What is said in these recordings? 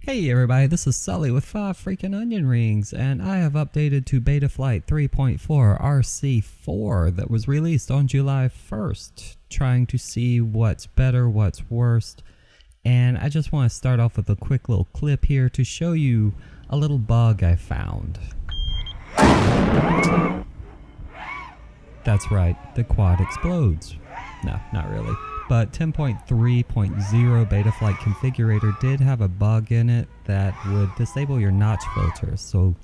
Hey everybody, this is Sully with 5 freaking onion rings, and I have updated to Betaflight 3.4 RC4 that was released on July 1st, trying to see what's better, what's worst. And I just want to start off with a quick little clip here to show you a little bug I found. That's right, the quad explodes. No, not really. But 10.3.0 Betaflight configurator did have a bug in it that would disable your notch filters. So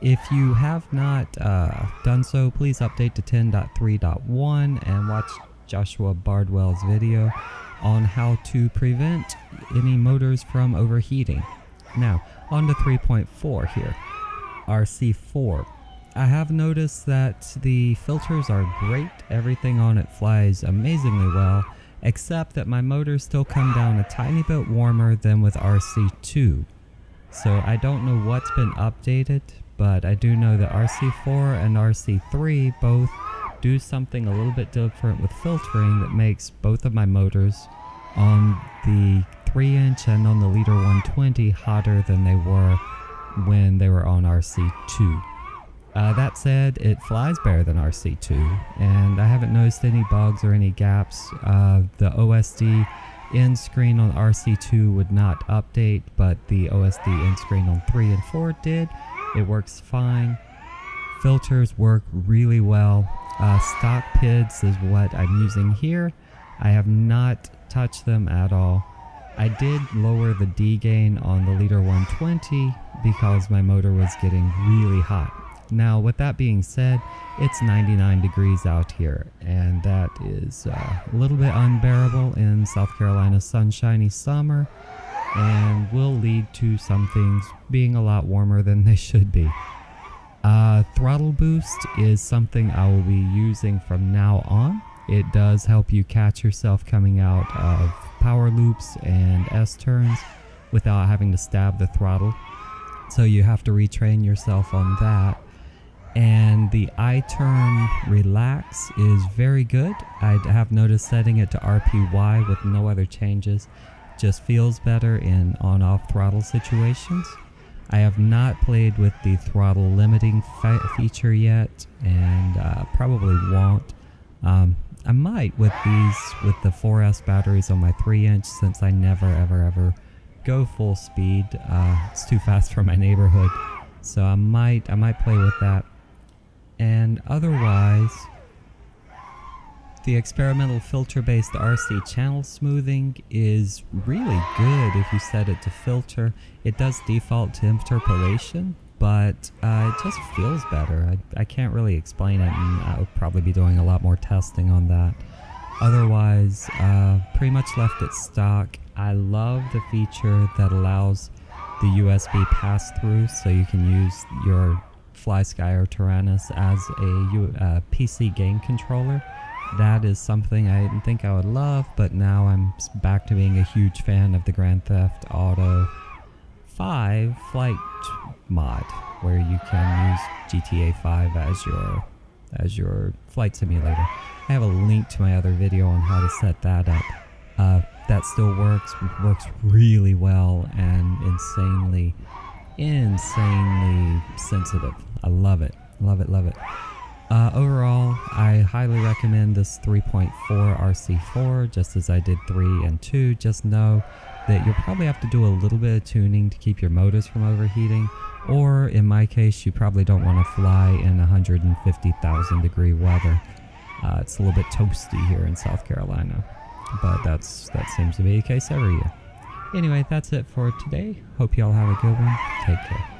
if you have not done so, please update to 10.3.1 and watch Joshua Bardwell's video on how to prevent any motors from overheating. Now, on to 3.4 here, RC4. I have noticed that the filters are great, everything on it flies amazingly well, except that my motors still come down a tiny bit warmer than with RC2. So I don't know what's been updated, but I do know that RC4 and RC3 both do something a little bit different with filtering that makes both of my motors on the 3-inch and on the Leader 120 hotter than they were when they were on RC2. That said, it flies better than RC2, and I haven't noticed any bugs or any gaps. The OSD end screen on RC2 would not update, but the OSD end screen on 3 and 4 did. It works fine. Filters work really well. Stock PIDs is what I'm using here. I have not touched them at all. I did lower the D gain on the Leader 120 because my motor was getting really hot. Now, with that being said, it's 99 degrees out here, and that is a little bit unbearable in South Carolina's sunshiny summer, and will lead to some things being a lot warmer than they should be. Throttle boost is something I will be using from now on. It does help you catch yourself coming out of power loops and S-turns without having to stab the throttle, so you have to retrain yourself on that. And the I-turn relax is very good. I have noticed setting it to RPY with no other changes just feels better in on-off throttle situations. I have not played with the throttle limiting feature yet, and probably won't. I might with the 4S batteries on my 3-inch, since I never ever go full speed. It's too fast for my neighborhood, so I might play with that. And otherwise, the experimental filter-based RC channel smoothing is really good if you set it to filter. It does default to interpolation, but it just feels better. I can't really explain it, and I'll probably be doing a lot more testing on that. Otherwise, pretty much left it stock. I love the feature that allows the USB pass-through, so you can use your FlySky or Tyrannus as a PC game controller. That is something I didn't think I would love, but now I'm back to being a huge fan of the Grand Theft Auto 5 flight mod, where you can use GTA 5 as your flight simulator. I have a link to my other video on how to set that up. That still works really well and insanely sensitive. I love it. Overall, I highly recommend this 3.4 RC4, just as I did 3 and 2. Just know that you'll probably have to do a little bit of tuning to keep your motors from overheating, or in my case, you probably don't want to fly in 150,000 degree weather. It's a little bit toasty here in South Carolina, but that seems to be the case every year. Anyway, that's it for today. Hope y'all have a good one. Take care.